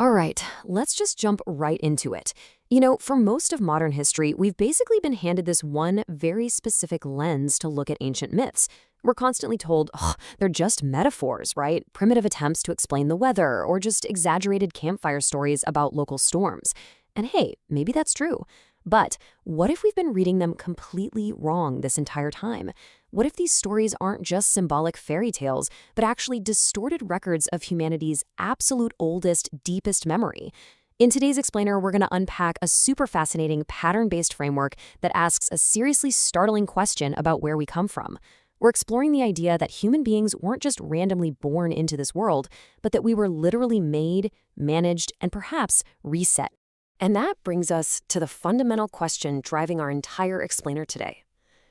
All right, let's just jump right into it. For most of modern history, we've basically been handed this one very specific lens to look at ancient myths. We're constantly told, oh, they're just metaphors, right? Primitive attempts to explain the weather, or just exaggerated campfire stories about local storms. And hey, maybe that's true. But what if we've been reading them completely wrong this entire time? What if these stories aren't just symbolic fairy tales, but actually distorted records of humanity's absolute oldest, deepest memory? In today's Explainer, we're going to unpack a super fascinating pattern-based framework that asks a seriously startling question about where we come from. We're exploring the idea that human beings weren't just randomly born into this world, but that we were literally made, managed, and perhaps reset. And that brings us to the fundamental question driving our entire Explainer today.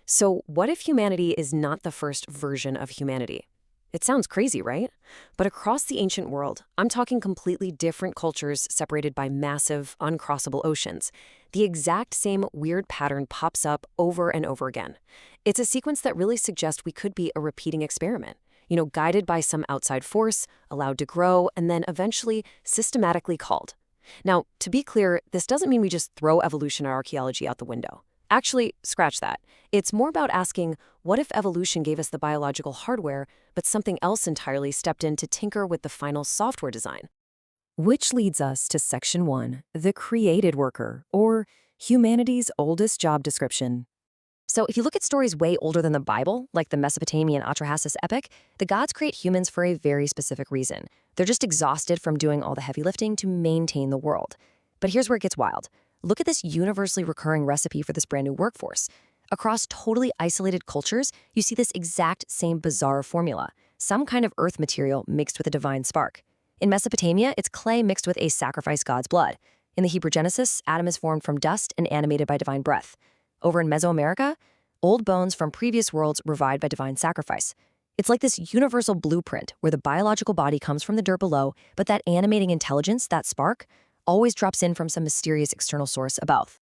So, what if humanity is not the first version of humanity? It sounds crazy, right? But across the ancient world, I'm talking completely different cultures separated by massive, uncrossable oceans. The exact same weird pattern pops up over and over again. It's a sequence that really suggests we could be a repeating experiment, guided by some outside force, allowed to grow, and then eventually systematically culled. Now, to be clear, this doesn't mean we just throw evolution or archaeology out the window. Actually, scratch that. It's more about asking, what if evolution gave us the biological hardware, but something else entirely stepped in to tinker with the final software design? Which leads us to Section 1, the created worker, or humanity's oldest job description. So if you look at stories way older than the Bible, like the Mesopotamian Atrahasis epic, the gods create humans for a very specific reason. They're just exhausted from doing all the heavy lifting to maintain the world. But here's where it gets wild. Look at this universally recurring recipe for this brand new workforce. Across totally isolated cultures, you see this exact same bizarre formula, some kind of earth material mixed with a divine spark. In Mesopotamia, it's clay mixed with a sacrificed god's blood. In the Hebrew Genesis, Adam is formed from dust and animated by divine breath. Over in Mesoamerica, old bones from previous worlds revived by divine sacrifice. It's like this universal blueprint where the biological body comes from the dirt below, but that animating intelligence, that spark, always drops in from some mysterious external source above.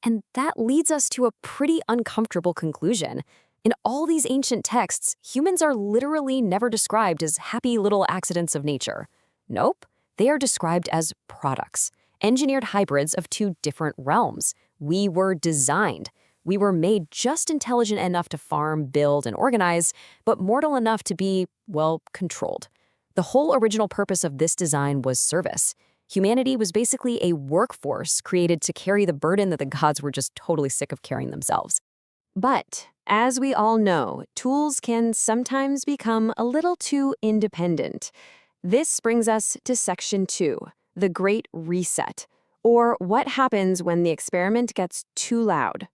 And that leads us to a pretty uncomfortable conclusion. In all these ancient texts, humans are literally never described as happy little accidents of nature. Nope, they are described as products, engineered hybrids of two different realms. We were designed. We were made just intelligent enough to farm, build, and organize, but mortal enough to be, well, controlled. The whole original purpose of this design was service. Humanity was basically a workforce created to carry the burden that the gods were just totally sick of carrying themselves. But, as we all know, tools can sometimes become a little too independent. This brings us to Section 2, the Great Reset, or what happens when the experiment gets too loud.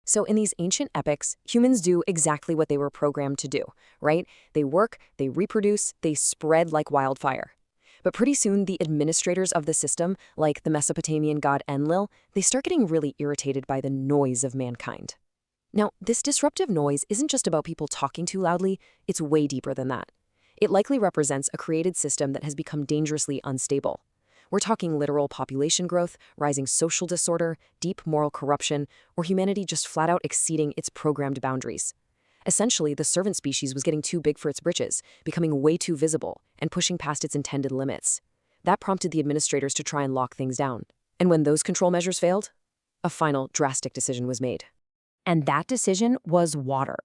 So in these ancient epics, humans do exactly what they were programmed to do, right? They work, they reproduce, they spread like wildfire. But pretty soon, the administrators of the system, like the Mesopotamian god Enlil, they start getting really irritated by the noise of mankind. Now, this disruptive noise isn't just about people talking too loudly, it's way deeper than that. It likely represents a created system that has become dangerously unstable. We're talking literal population growth, rising social disorder, deep moral corruption, or humanity just flat out exceeding its programmed boundaries. Essentially, the servant species was getting too big for its britches, becoming way too visible, and pushing past its intended limits. That prompted the administrators to try and lock things down. And when those control measures failed, a final, drastic decision was made. And that decision was water.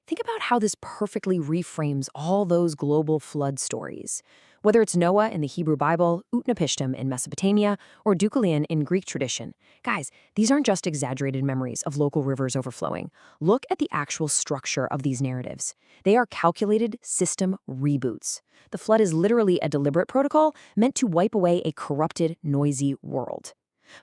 Think about how this perfectly reframes all those global flood stories. Whether it's Noah in the Hebrew Bible, Utnapishtim in Mesopotamia, or Deucalion in Greek tradition. Guys, these aren't just exaggerated memories of local rivers overflowing. Look at the actual structure of these narratives. They are calculated system reboots. The flood is literally a deliberate protocol meant to wipe away a corrupted, noisy world.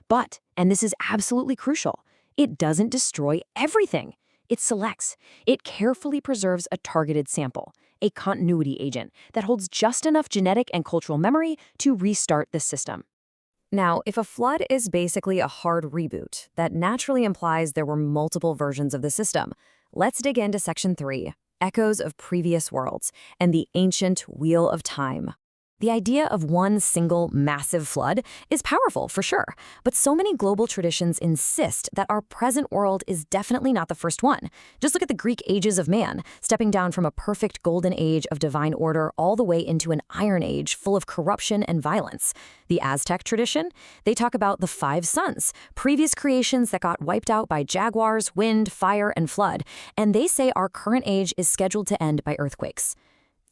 But, and this is absolutely crucial, it doesn't destroy everything. It selects. It carefully preserves a targeted sample, a continuity agent that holds just enough genetic and cultural memory to restart the system. Now, if a flood is basically a hard reboot, that naturally implies there were multiple versions of the system. Let's dig into Section 3, Echoes of Previous Worlds, and the Ancient Wheel of Time. The idea of one single massive flood is powerful for sure, but so many global traditions insist that our present world is definitely not the first one. Just look at the Greek ages of man, stepping down from a perfect golden age of divine order all the way into an iron age full of corruption and violence. The Aztec tradition, they talk about the 5 suns, previous creations that got wiped out by jaguars, wind, fire, and flood, and they say our current age is scheduled to end by earthquakes.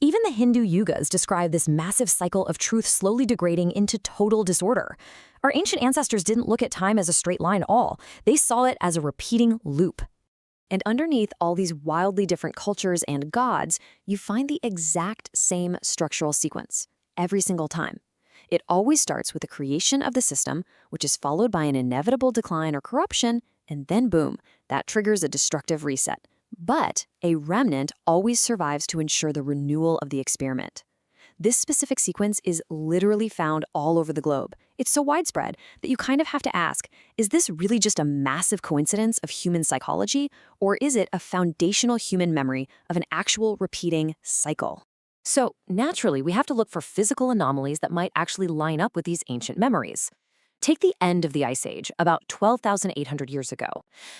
Even the Hindu yugas describe this massive cycle of truth slowly degrading into total disorder. Our ancient ancestors didn't look at time as a straight line at all. They saw it as a repeating loop. And underneath all these wildly different cultures and gods, you find the exact same structural sequence, every single time. It always starts with the creation of the system, which is followed by an inevitable decline or corruption, and then boom, that triggers a destructive reset. But a remnant always survives to ensure the renewal of the experiment. This specific sequence is literally found all over the globe. It's so widespread that you kind of have to ask, is this really just a massive coincidence of human psychology, or is it a foundational human memory of an actual repeating cycle? So naturally, we have to look for physical anomalies that might actually line up with these ancient memories. Take the end of the Ice Age, about 12,800 years ago.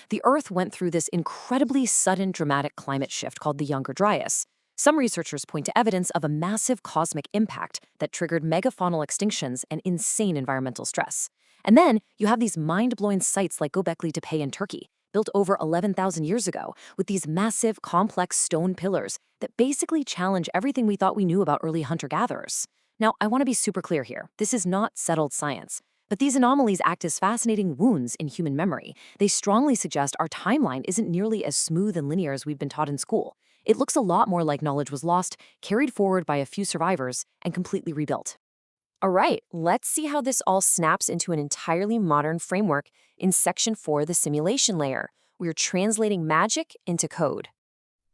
The Earth went through this incredibly sudden dramatic climate shift called the Younger Dryas. Some researchers point to evidence of a massive cosmic impact that triggered megafaunal extinctions and insane environmental stress. And then you have these mind-blowing sites like Göbekli Tepe in Turkey, built over 11,000 years ago, with these massive, complex stone pillars that basically challenge everything we thought we knew about early hunter-gatherers. Now, I want to be super clear here. This is not settled science. But these anomalies act as fascinating wounds in human memory. They strongly suggest our timeline isn't nearly as smooth and linear as we've been taught in school. It looks a lot more like knowledge was lost, carried forward by a few survivors, and completely rebuilt. All right, let's see how this all snaps into an entirely modern framework in Section 4, the simulation layer. We're translating magic into code.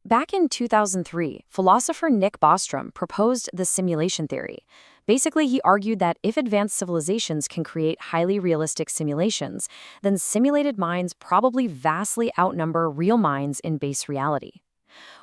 Back in 2003, philosopher Nick Bostrom proposed the simulation theory. Basically, he argued that if advanced civilizations can create highly realistic simulations, then simulated minds probably vastly outnumber real minds in base reality.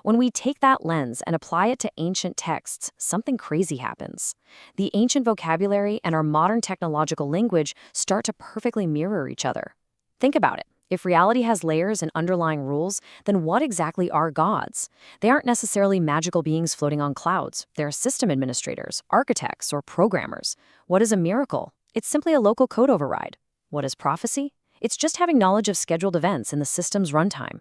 When we take that lens and apply it to ancient texts, something crazy happens. The ancient vocabulary and our modern technological language start to perfectly mirror each other. Think about it. If reality has layers and underlying rules, then what exactly are gods? They aren't necessarily magical beings floating on clouds. They're system administrators, architects, or programmers. What is a miracle? It's simply a local code override. What is prophecy? It's just having knowledge of scheduled events in the system's runtime.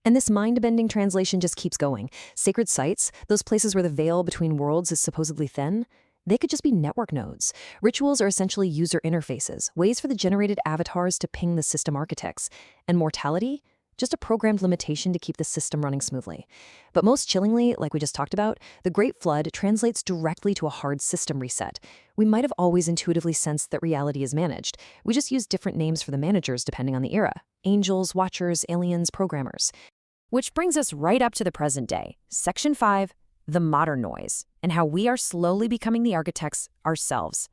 And this mind-bending translation just keeps going. Sacred sites, those places where the veil between worlds is supposedly thin, they could just be network nodes. Rituals are essentially user interfaces, ways for the generated avatars to ping the system architects. And mortality? Just a programmed limitation to keep the system running smoothly. But most chillingly, like we just talked about, the Great Flood translates directly to a hard system reset. We might have always intuitively sensed that reality is managed. We just use different names for the managers depending on the era. Angels, watchers, aliens, programmers. Which brings us right up to the present day. Section 5, the modern noise, and how we are slowly becoming the architects ourselves.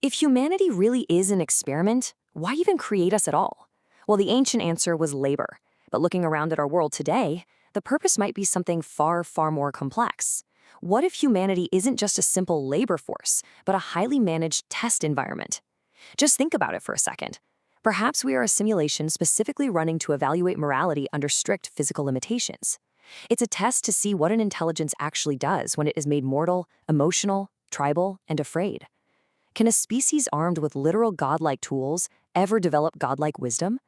If humanity really is an experiment, why even create us at all? Well, the ancient answer was labor. But looking around at our world today, the purpose might be something far, far more complex. What if humanity isn't just a simple labor force, but a highly managed test environment? Just think about it for a second. Perhaps we are a simulation specifically running to evaluate morality under strict physical limitations. It's a test to see what an intelligence actually does when it is made mortal, emotional, tribal, and afraid. Can a species armed with literal godlike tools ever develop godlike wisdom?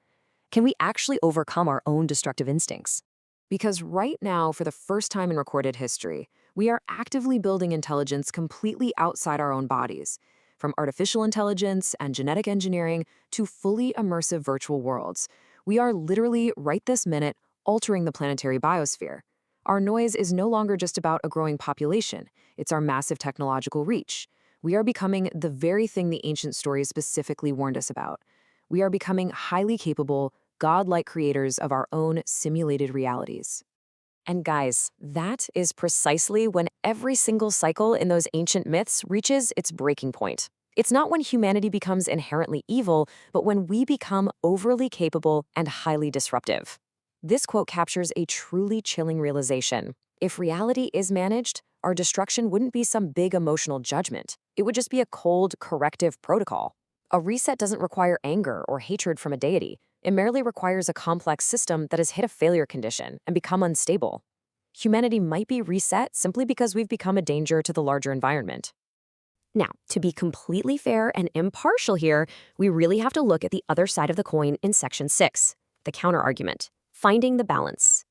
Can we actually overcome our own destructive instincts? Because right now, for the first time in recorded history, we are actively building intelligence completely outside our own bodies. From artificial intelligence and genetic engineering to fully immersive virtual worlds, we are literally, right this minute, altering the planetary biosphere. Our noise is no longer just about a growing population, it's our massive technological reach. We are becoming the very thing the ancient stories specifically warned us about. We are becoming highly capable, godlike creators of our own simulated realities. And guys, that is precisely when every single cycle in those ancient myths reaches its breaking point. It's not when humanity becomes inherently evil, but when we become overly capable and highly disruptive. This quote captures a truly chilling realization. If reality is managed, our destruction wouldn't be some big emotional judgment. It would just be a cold, corrective protocol. A reset doesn't require anger or hatred from a deity. It merely requires a complex system that has hit a failure condition and become unstable. Humanity might be reset simply because we've become a danger to the larger environment. Now, to be completely fair and impartial here, we really have to look at the other side of the coin in Section 6, the counterargument, finding the balance.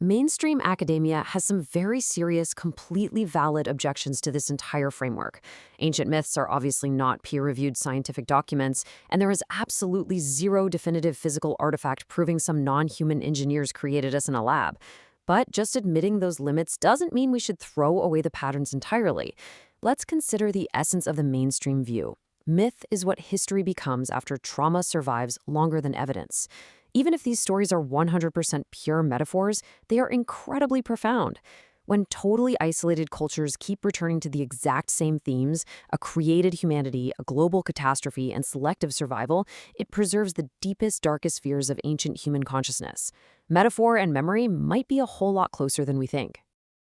Mainstream academia has some very serious, completely valid objections to this entire framework. Ancient myths are obviously not peer-reviewed scientific documents, and there is absolutely zero definitive physical artifact proving some non-human engineers created us in a lab. But just admitting those limits doesn't mean we should throw away the patterns entirely. Let's consider the essence of the mainstream view. Myth is what history becomes after trauma survives longer than evidence. Even if these stories are 100% pure metaphors, they are incredibly profound. When totally isolated cultures keep returning to the exact same themes, a created humanity, a global catastrophe, and selective survival, it preserves the deepest, darkest fears of ancient human consciousness. Metaphor and memory might be a whole lot closer than we think.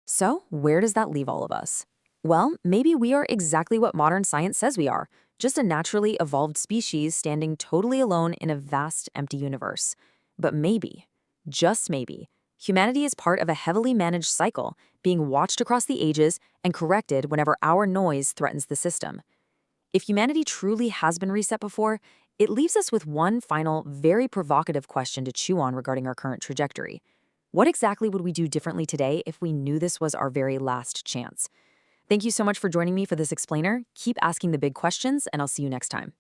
So, where does that leave all of us? Well, maybe we are exactly what modern science says we are, just a naturally evolved species standing totally alone in a vast, empty universe. But maybe, just maybe, humanity is part of a heavily managed cycle, being watched across the ages and corrected whenever our noise threatens the system. If humanity truly has been reset before, it leaves us with one final, very provocative question to chew on regarding our current trajectory. What exactly would we do differently today if we knew this was our very last chance? Thank you so much for joining me for this explainer. Keep asking the big questions, and I'll see you next time.